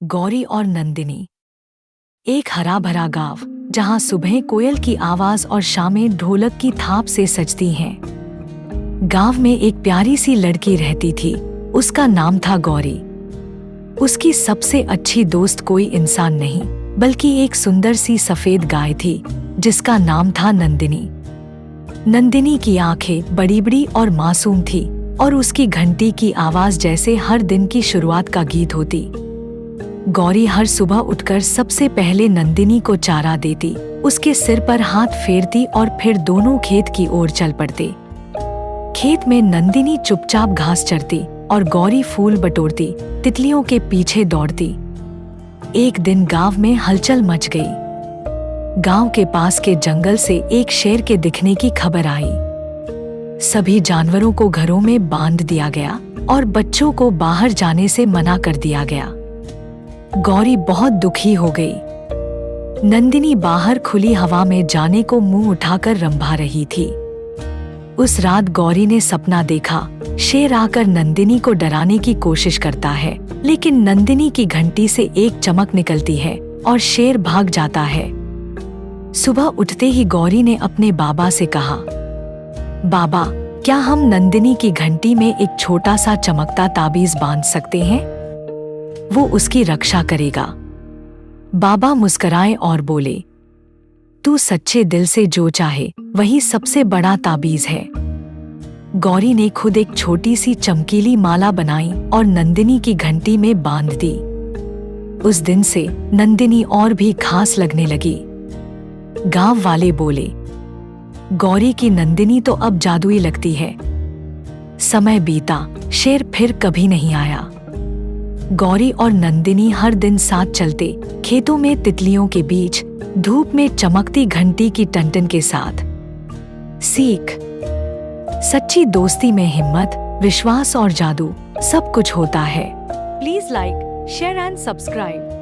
गौरी और नंदिनी। एक हरा भरा गांव जहां सुबह कोयल की आवाज और शामें ढोलक की थाप से सजती हैं। गांव में एक प्यारी सी लड़की रहती थी। उसका नाम था गौरी। उसकी सबसे अच्छी दोस्त कोई इंसान नहीं बल्कि एक सुंदर सी सफेद गाय थी जिसका नाम था नंदिनी। नंदिनी की आंखें बड़ी बड़ी और मासूम थी और उसकी घंटी की आवाज जैसे हर दिन की शुरुआत का गीत होती। गौरी हर सुबह उठकर सबसे पहले नंदिनी को चारा देती, उसके सिर पर हाथ फेरती और फिर दोनों खेत की ओर चल पड़ते। खेत में नंदिनी चुपचाप घास चरती और गौरी फूल बटोरती, तितलियों के पीछे दौड़ती। एक दिन गांव में हलचल मच गई। गांव के पास के जंगल से एक शेर के दिखने की खबर आई। सभी जानवरों को घरों में बांध दिया गया और बच्चों को बाहर जाने से मना कर दिया गया। गौरी बहुत दुखी हो गई। नंदिनी बाहर खुली हवा में जाने को मुंह उठाकर रंभा रही थी। उस रात गौरी ने सपना देखा, शेर आकर नंदिनी को डराने की कोशिश करता है, लेकिन नंदिनी की घंटी से एक चमक निकलती है और शेर भाग जाता है। सुबह उठते ही गौरी ने अपने बाबा से कहा, बाबा, क्या हम नंदिनी की घंटी में एक छोटा सा चमकता ताबीज बांध सकते हैं? वो उसकी रक्षा करेगा। बाबा मुस्कुराए और बोले, तू सच्चे दिल से जो चाहे वही सबसे बड़ा ताबीज है। गौरी ने खुद एक छोटी सी चमकीली माला बनाई और नंदिनी की घंटी में बांध दी। उस दिन से नंदिनी और भी खास लगने लगी। गांव वाले बोले, गौरी की नंदिनी तो अब जादुई लगती है। समय बीता, शेर फिर कभी नहीं आया। गौरी और नंदिनी हर दिन साथ चलते, खेतों में तितलियों के बीच, धूप में चमकती घंटी की टंटन के साथ। सीख, सच्ची दोस्ती में हिम्मत, विश्वास और जादू सब कुछ होता है। Please like, share and subscribe.